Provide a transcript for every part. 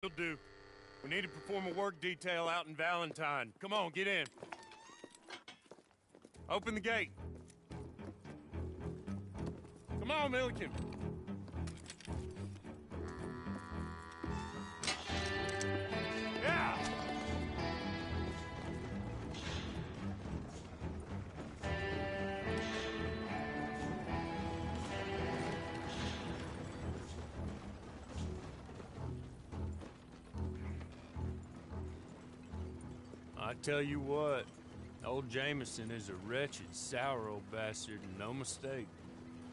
Will do. We need to perform a work detail out in Valentine. Come on, get in. Open the gate. Come on, Milliken. Yeah! I tell you what, old Jameson is a wretched, sour old bastard, and no mistake.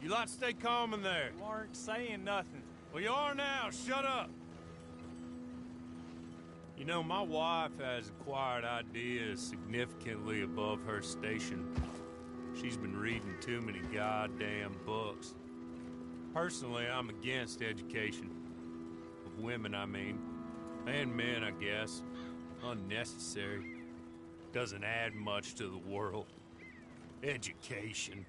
You lot stay calm in there. You aren't saying nothing. Well, you are now. Shut up. You know, my wife has acquired ideas significantly above her station. She's been reading too many goddamn books. Personally, I'm against education. Of women, I mean. And men, I guess. Unnecessary. Doesn't add much to the world. Education.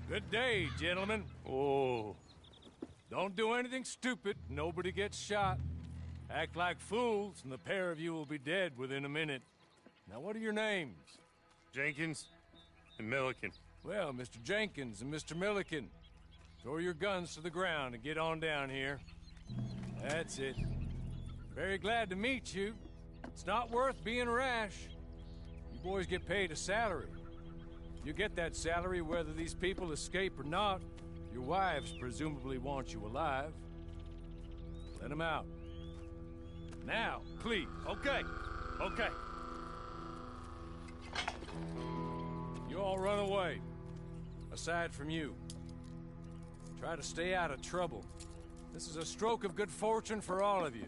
Good day, gentlemen. Oh. Don't do anything stupid. Nobody gets shot. Act like fools, and the pair of you will be dead within a minute. Now, what are your names? Jenkins and Milliken. Well, Mr. Jenkins and Mr. Milliken, throw your guns to the ground and get on down here. That's it. Very glad to meet you. It's not worth being rash. You boys get paid a salary. You get that salary whether these people escape or not. Your wives presumably want you alive. Let them out. Now, please. Okay. Okay. You all run away. Aside from you. Try to stay out of trouble. This is a stroke of good fortune for all of you.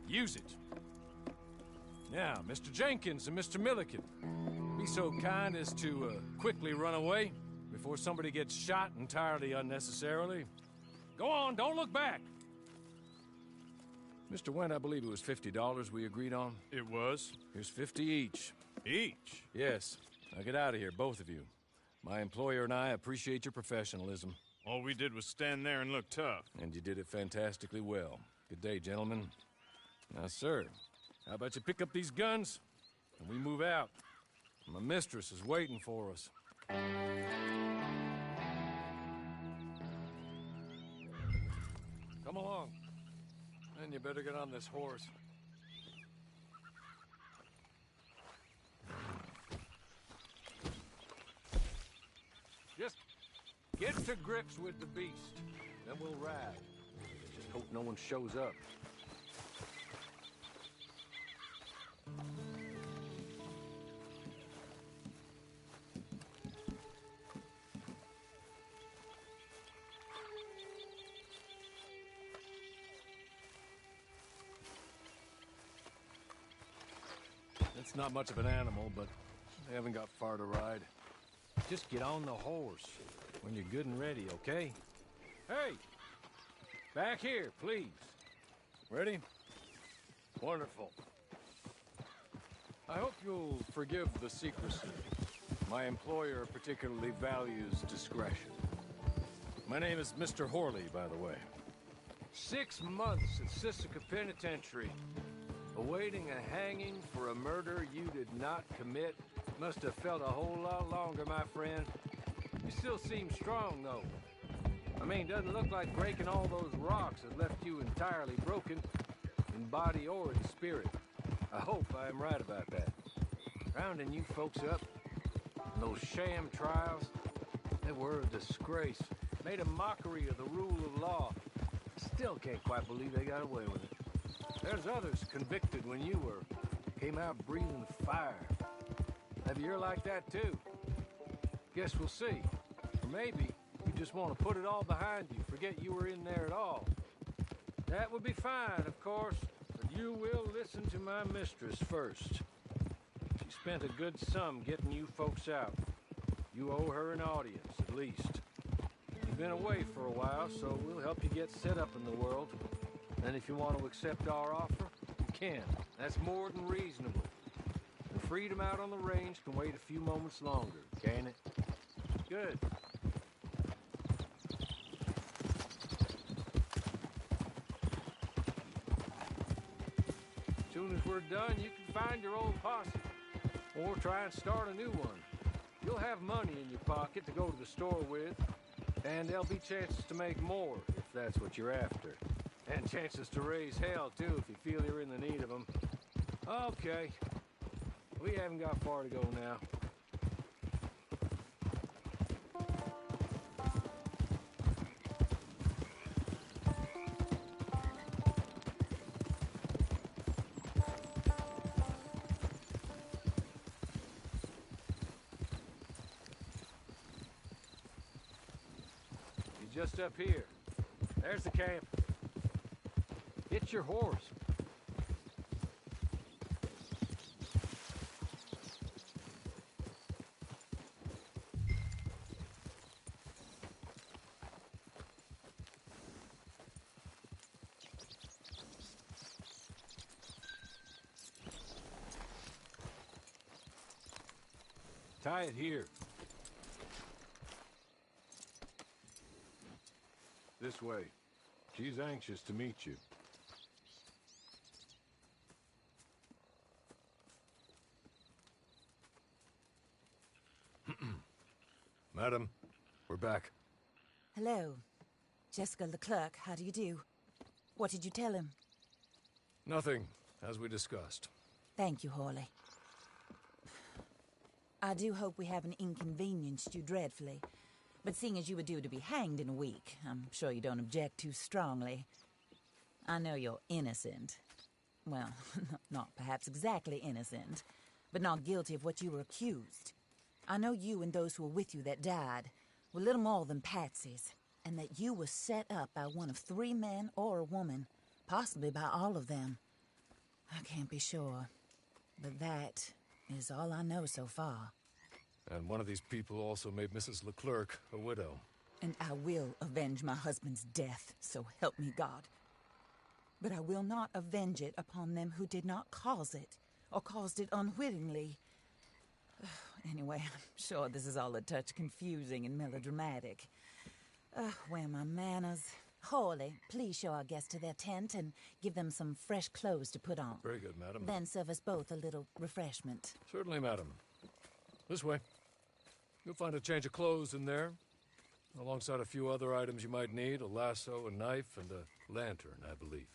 Use it. Now, Mr. Jenkins and Mr. Milliken, be so kind as to quickly run away before somebody gets shot entirely unnecessarily. Go on, don't look back. Mr. Wendt, I believe it was $50 we agreed on. It was. Here's 50 each. Each? Yes. Now get out of here, both of you. My employer and I appreciate your professionalism. All we did was stand there and look tough. And you did it fantastically well. Good day, gentlemen. Now, sir, how about you pick up these guns, and we move out? My mistress is waiting for us. Come along. Then you better get on this horse. Just get to grips with the beast, then we'll ride. Just hope no one shows up. It's not much of an animal, but they haven't got far to ride. Just get on the horse when you're good and ready, okay? Hey! Back here, please. Ready? Wonderful. I hope you'll forgive the secrecy. My employer particularly values discretion. My name is Mr. Horley, by the way. 6 months at Sisika Penitentiary, awaiting a hanging for a murder you did not commit. Must have felt a whole lot longer, my friend. You still seem strong, though. I mean, doesn't look like breaking all those rocks has left you entirely broken, in body or in spirit. I hope I am right about that. Rounding you folks up, and those sham trials, they were a disgrace. Made a mockery of the rule of law. Still can't quite believe they got away with it. There's others convicted when you were. Came out breathing fire. Have you ear like that, too? Guess we'll see. Or maybe you just want to put it all behind you, forget you were in there at all. That would be fine, of course, but you will listen to my mistress first. She spent a good sum getting you folks out. You owe her an audience, at least. You've been away for a while, so we'll help you get set up in the world. And if you want to accept our offer, you can. That's more than reasonable. And freedom out on the range can wait a few moments longer, can't it? good. As soon as we're done, you can find your old posse. Or try and start a new one. You'll have money in your pocket to go to the store with, and there'll be chances to make more, if that's what you're after. And chances to raise hell, too, if you feel you're in the need of them. Okay. We haven't got far to go now. Just up here. There's the camp. It's your horse. Tie it here. This way. She's anxious to meet you. Madam, we're back. Hello. Jessica Leclerc, how do you do? What did you tell him? Nothing, as we discussed. Thank you, Hawley. I do hope we haven't inconvenienced you dreadfully. But seeing as you were due to be hanged in a week, I'm sure you don't object too strongly. I know you're innocent. Well, not perhaps exactly innocent, but not guilty of what you were accused. I know you and those who were with you that died were little more than patsies, and that you were set up by one of 3 men or a woman, possibly by all of them. I can't be sure, but that is all I know so far. And one of these people also made Mrs. Leclerc a widow. And I will avenge my husband's death, so help me God. But I will not avenge it upon them who did not cause it, or caused it unwittingly. Anyway, I'm sure this is all a touch confusing and melodramatic. Where are my manners? Hawley, please show our guests to their tent and give them some fresh clothes to put on. Very good, madam. Then serve us both a little refreshment. Certainly, madam. This way. You'll find a change of clothes in there, alongside a few other items you might need, a lasso, a knife, and a lantern, I believe.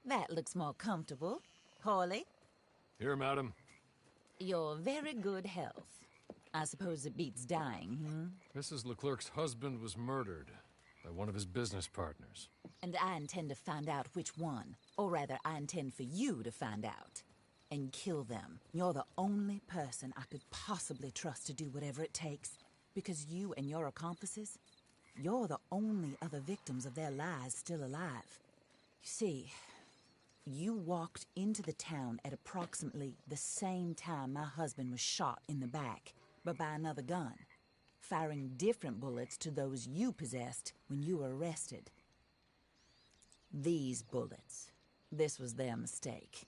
That looks more comfortable. Hawley, Here, madam. you're very good health. I suppose it beats dying, Mrs. Leclerc's husband was murdered by one of his business partners. And I intend to find out which one. Or rather, I intend for you to find out. And kill them. You're the only person I could possibly trust to do whatever it takes. Because you and your accomplices, You're the only other victims of their lies still alive. You see, you walked into the town at approximately the same time my husband was shot in the back, but by another gun, firing different bullets to those you possessed when you were arrested. These bullets, this was their mistake.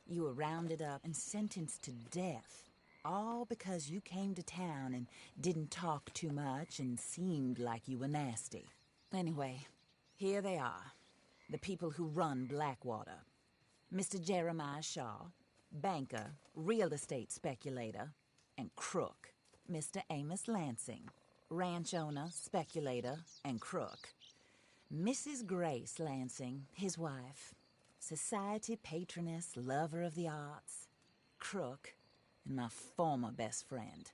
You were rounded up and sentenced to death, all because you came to town and didn't talk too much and seemed like you were nasty. Anyway, here they are, the people who run Blackwater. Mr. Jeremiah Shaw, banker, real estate speculator, and crook. Mr. Amos Lansing, ranch owner, speculator, and crook. Mrs. Grace Lansing, his wife, society patroness, lover of the arts, crook, and my former best friend,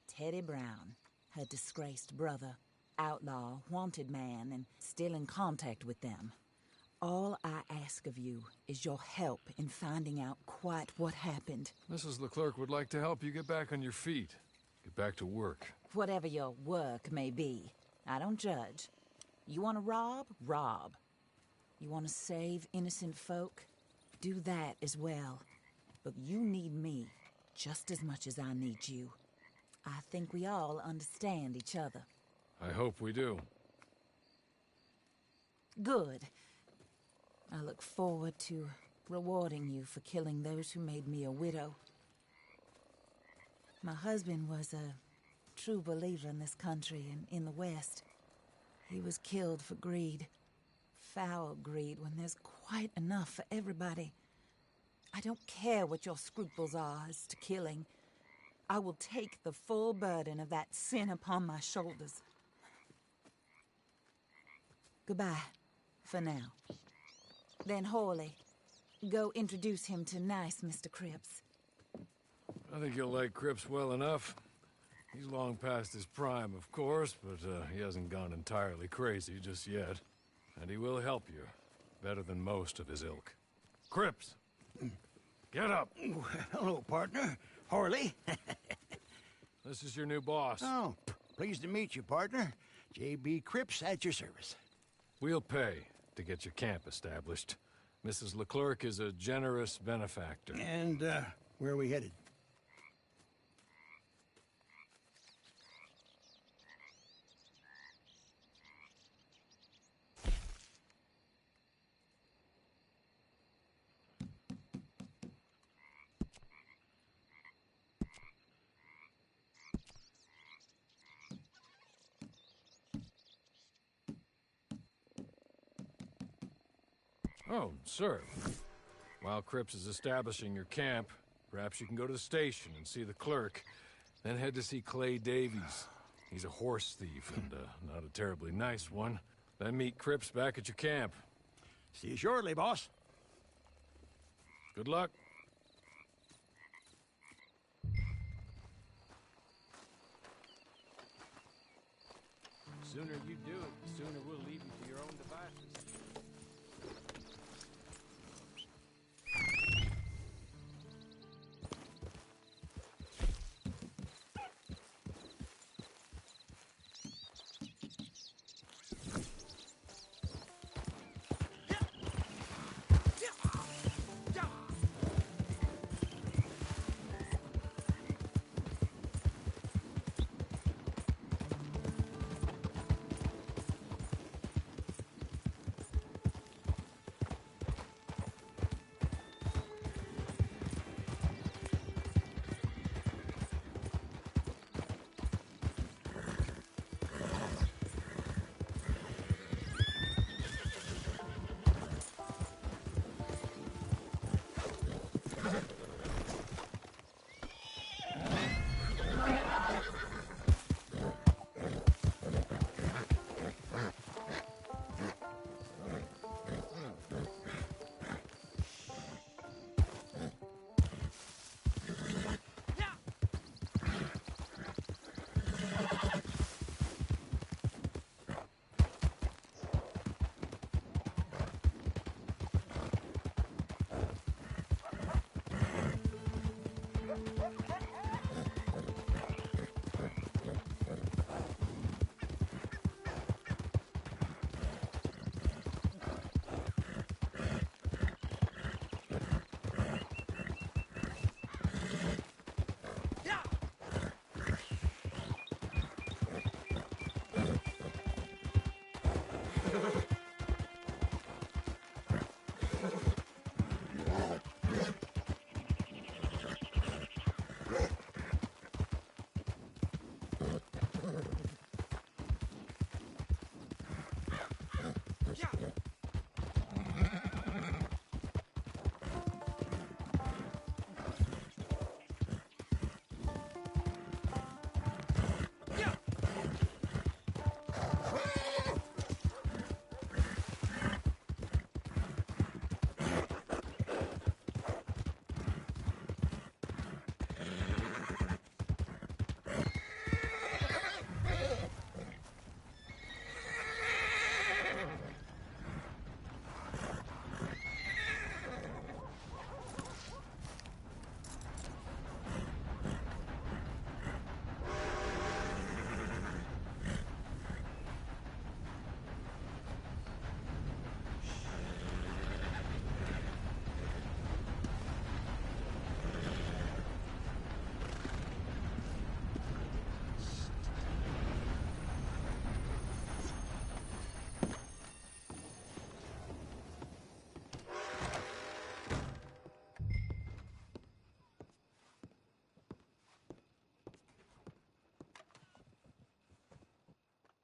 Teddy Brown, her disgraced brother, outlaw, wanted man, and still in contact with them. All I ask of you is your help in finding out quite what happened. Mrs. Leclerc would like to help you get back on your feet. Get back to work. Whatever your work may be, I don't judge. You want to rob? Rob. You want to save innocent folk? Do that as well. But you need me just as much as I need you. I think we all understand each other. I hope we do. Good. I look forward to rewarding you for killing those who made me a widow. My husband was a true believer in this country and in the West. He was killed for greed. Foul greed when there's quite enough for everybody. I don't care what your scruples are as to killing. I will take the full burden of that sin upon my shoulders. Goodbye, for now. Then Hawley, go introduce him to nice Mr. Cripps. I think you'll like Cripps well enough. He's long past his prime, of course, but he hasn't gone entirely crazy just yet. And he will help you, better than most of his ilk. Cripps! Get up! Hello, partner. Horley. This is your new boss. Oh, pleased to meet you, partner. J.B. Cripps at your service. We'll pay to get your camp established. Mrs. Leclerc is a generous benefactor. And, where are we headed? Oh, sir. While Cripps is establishing your camp, perhaps you can go to the station and see the clerk, then head to see Clay Davies. He's a horse thief, and not a terribly nice one. Then meet Cripps back at your camp. See you shortly, boss. Good luck. The sooner you do it, the sooner we'll leave you to your own devices.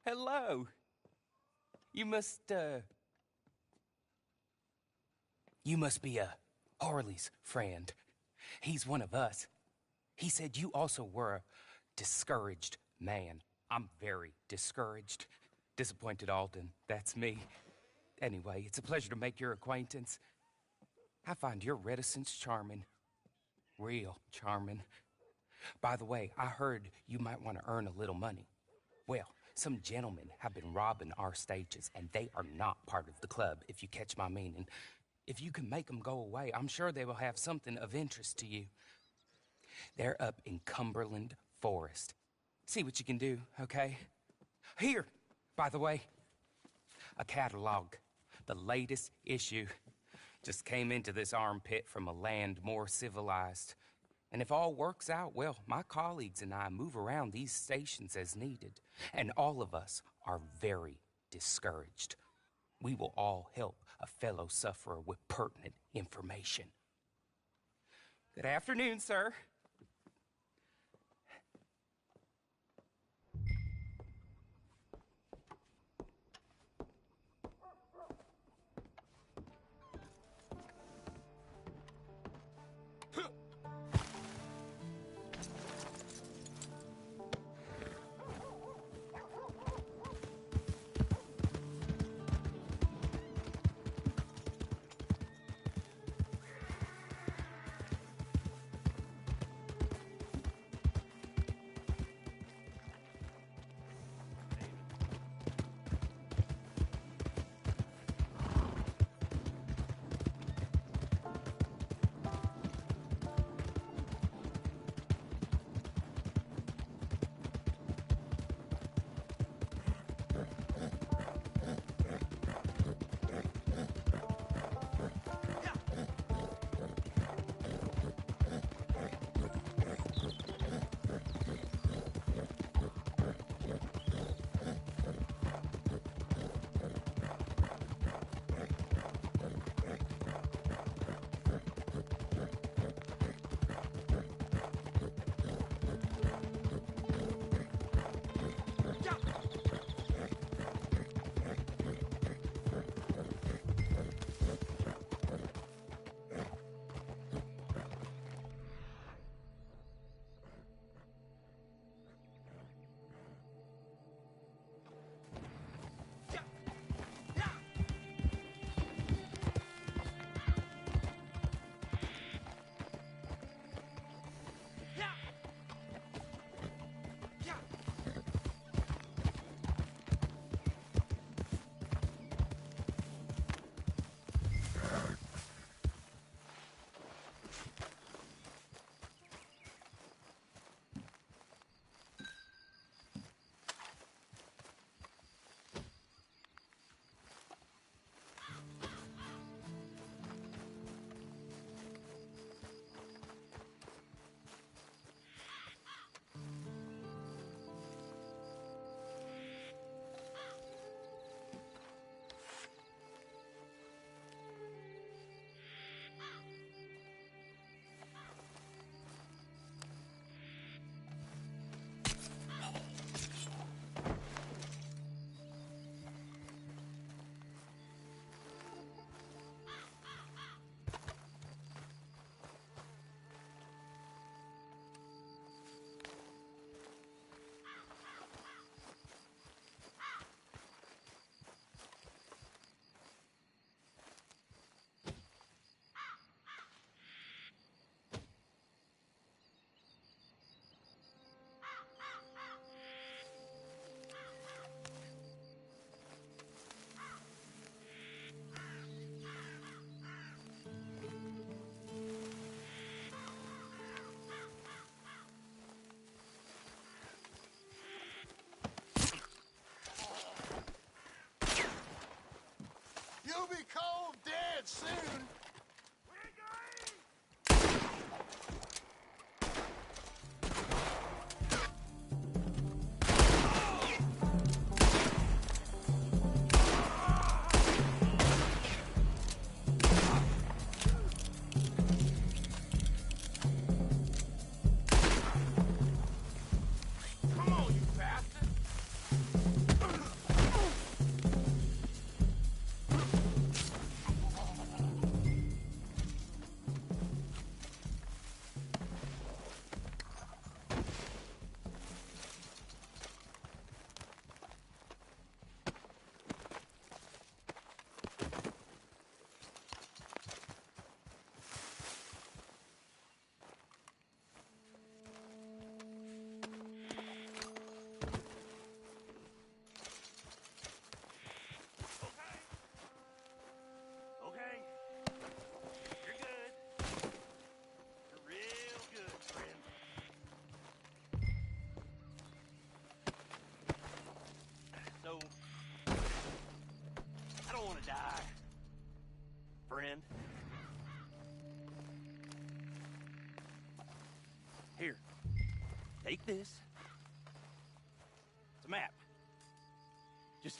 Hello. You must be Harley's friend. He's one of us. He said you also were a discouraged man. I'm very discouraged. Disappointed Alden, that's me. Anyway, it's a pleasure to make your acquaintance. I find your reticence charming. Real charming. By the way, I heard you might want to earn a little money. Well, some gentlemen have been robbing our stages, and they are not part of the club, if you catch my meaning. If you can make them go away, I'm sure they will have something of interest to you. They're up in Cumberland Forest. See what you can do, okay? Here, by the way, a catalog. The latest issue. Just came into this armpit from a land more civilized. And if all works out, well, my colleagues and I move around these stations as needed. And all of us are very discouraged. We will all help a fellow sufferer with pertinent information. Good afternoon, sir. dead soon. Come on, you bastard! Okay. You're good. You're real good, friend. So, I don't want to die, friend. Here, take this. It's a map. Just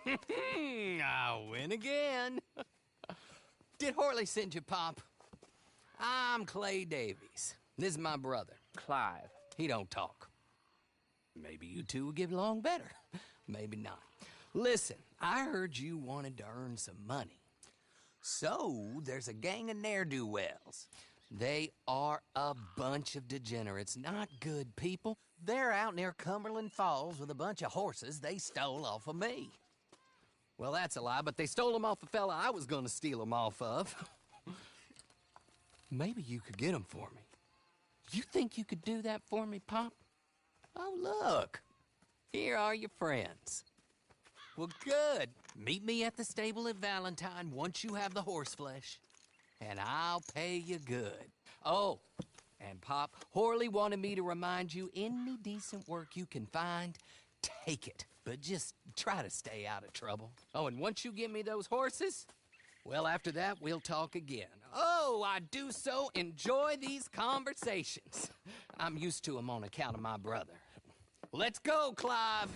I win again. Did Horley send you, Pop? I'm Clay Davies. This is my brother, Clive. He don't talk. Maybe you two will get along better. Maybe not. Listen, I heard you wanted to earn some money. So, there's a gang of ne'er-do-wells. They are a bunch of degenerates, not good people. They're out near Cumberland Falls with a bunch of horses they stole off of me. Well, that's a lie, but they stole them off a fella I was gonna steal them off of. Maybe you could get them for me. You think you could do that for me, Pop? Oh, look. Here are your friends. Well, good. Meet me at the stable at Valentine once you have the horse flesh, and I'll pay you good. Oh, and Pop, Horley wanted me to remind you, any decent work you can find, take it. But just try to stay out of trouble. Oh, and once you give me those horses, well, after that, we'll talk again. Oh, I do so enjoy these conversations. I'm used to them on account of my brother. Let's go, Clive.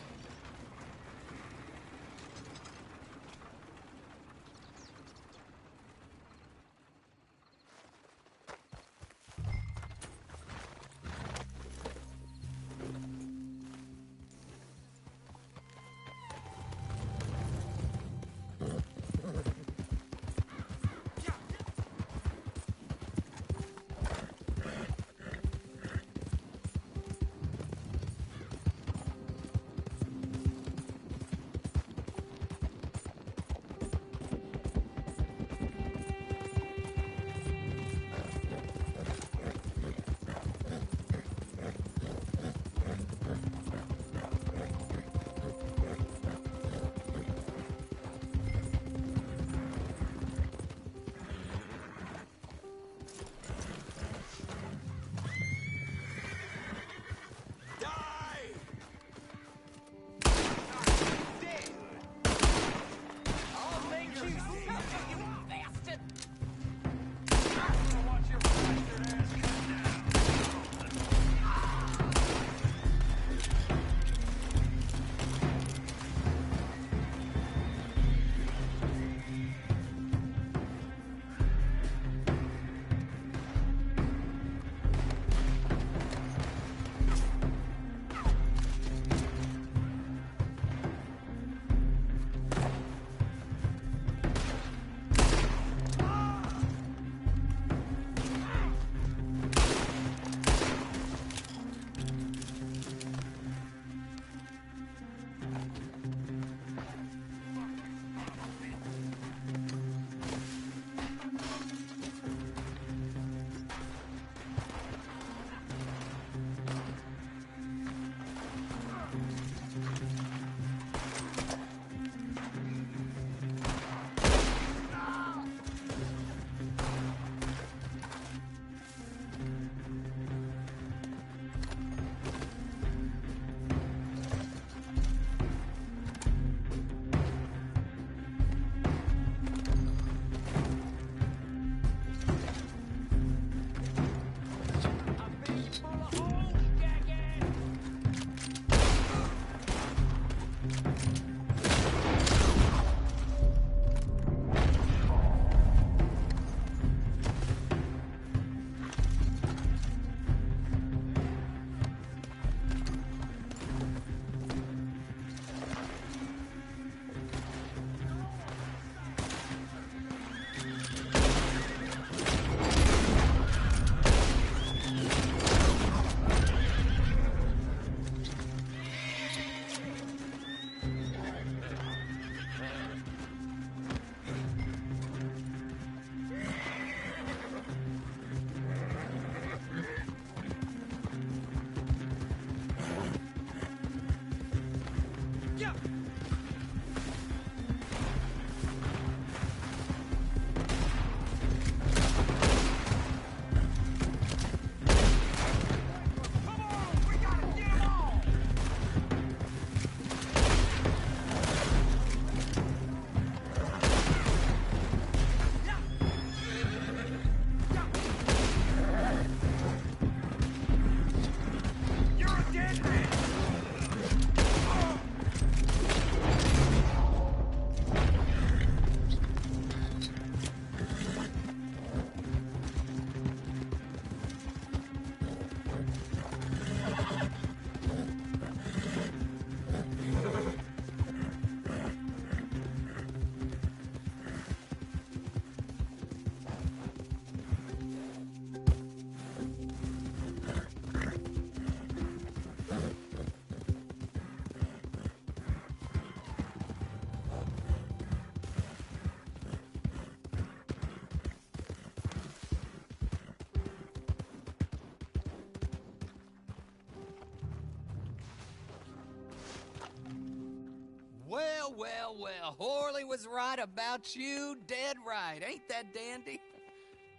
well, well. Horley was right about you, dead right. Ain't that dandy?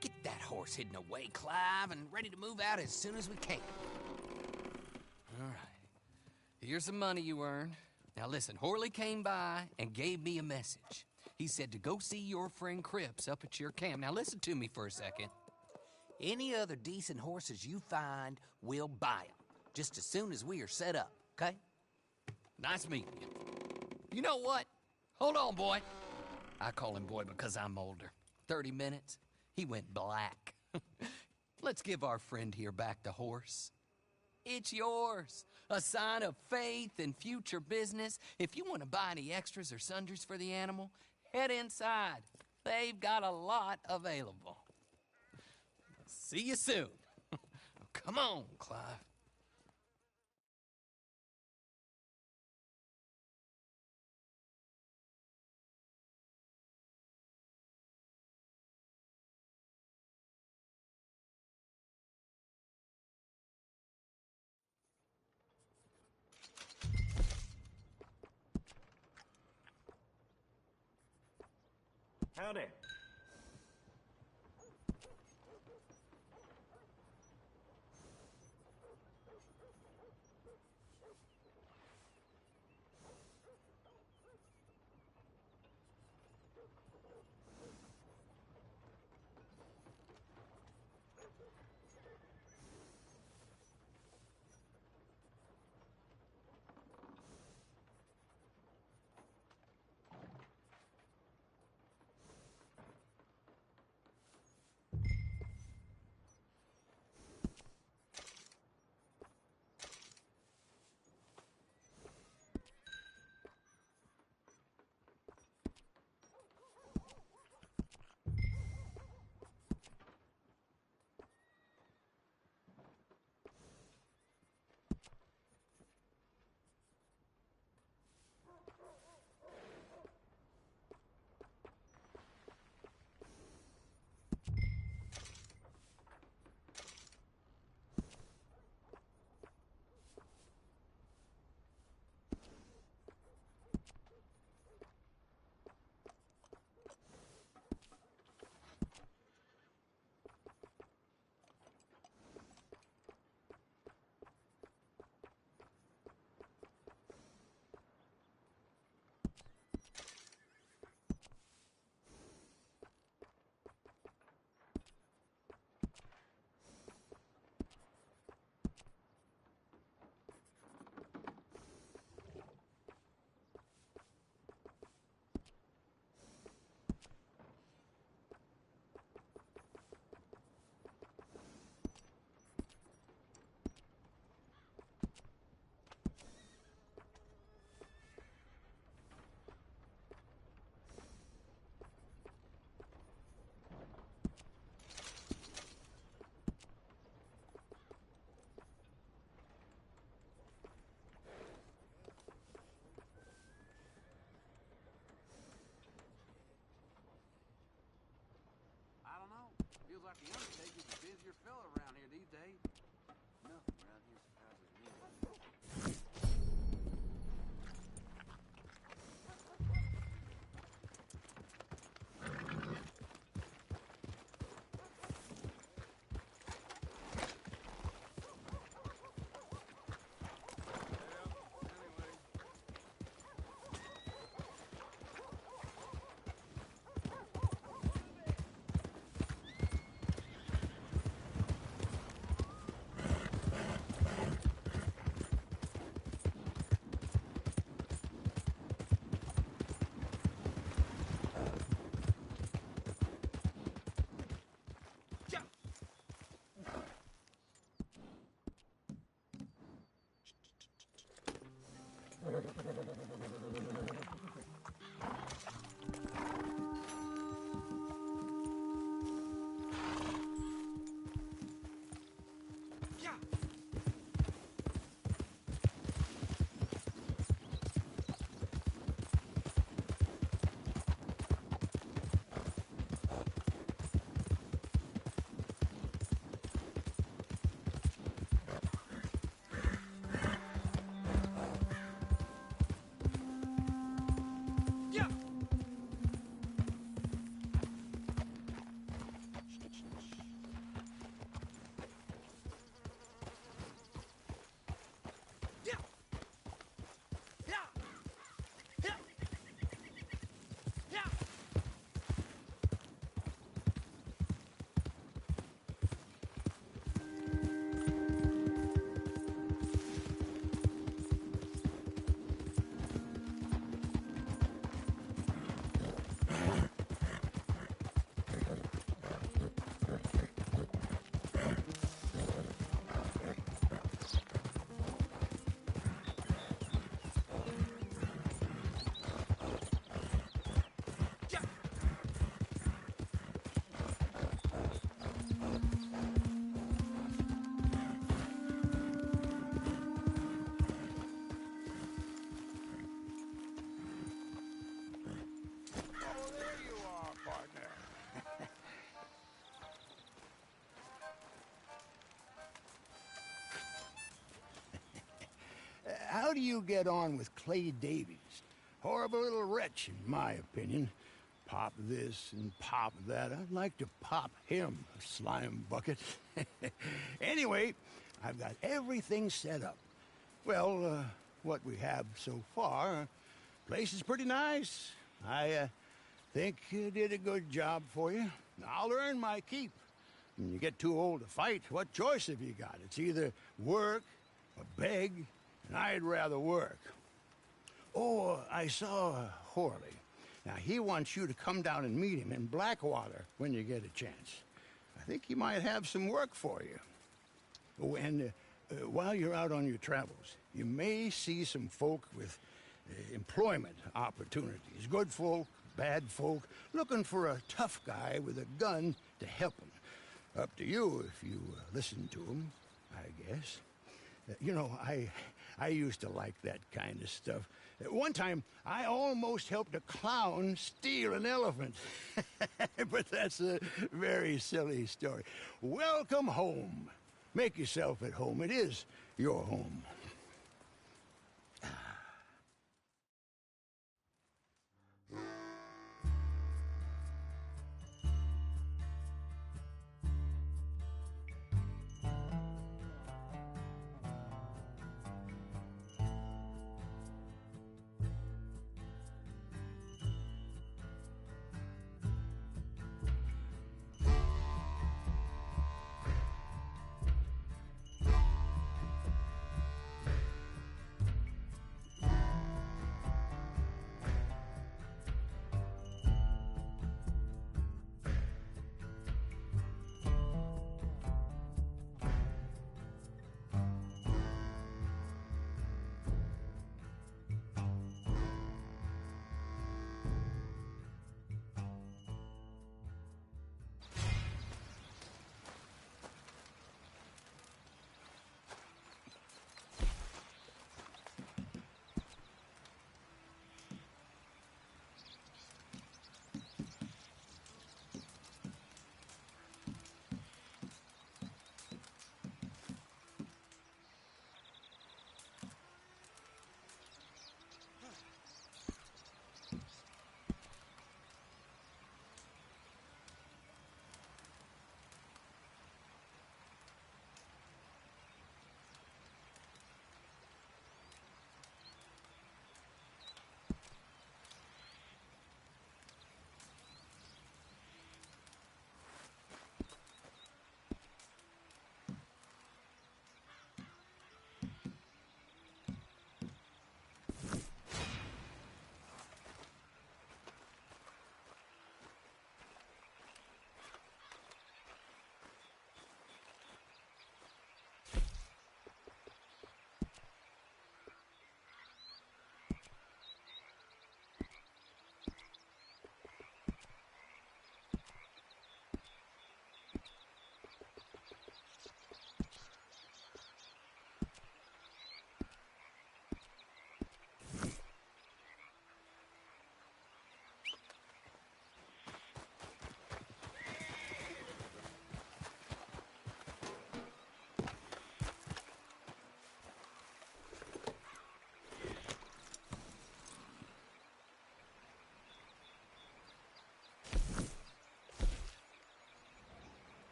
Get that horse hidden away, Clive, and ready to move out as soon as we can. All right. Here's the money you earned. Now listen, Horley came by and gave me a message. He said to go see your friend Cripps up at your camp. Now listen to me for a second. Any other decent horses you find, we'll buy them. Just as soon as we are set up, okay? Nice meeting you. You know what? Hold on, boy. I call him boy because I'm older. 30 minutes, he went black. Let's give our friend here back the horse. It's yours. A sign of faith and future business. If you want to buy any extras or sundries for the animal, head inside. They've got a lot available. See you soon. Come on, Clive. Howdy. Feels like the Undertaker's a busier fella around here these days. Nothing around here surprises me. you get on with Clay Davies? Horrible little wretch, in my opinion. Pop this and pop that. I'd like to pop him, a slime bucket. Anyway, I've got everything set up. Well, what we have so far, place is pretty nice. I think you did a good job for you. I'll earn my keep. When you get too old to fight, what choice have you got? It's either work or beg, and I'd rather work. Oh, I saw Horley. Now, he wants you to come down and meet him in Blackwater when you get a chance. I think he might have some work for you. Oh, and while you're out on your travels, you may see some folk with employment opportunities. Good folk, bad folk, looking for a tough guy with a gun to help them. Up to you if you listen to them, I guess. You know, I used to like that kind of stuff. One time, I almost helped a clown steal an elephant. But that's a very silly story. Welcome home. Make yourself at home. It is your home.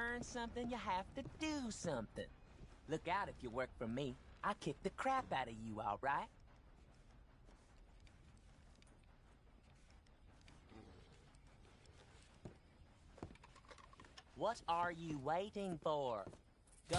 earn something, you have to do something. Look out if you work for me. I kick the crap out of you, all right? What are you waiting for? Go!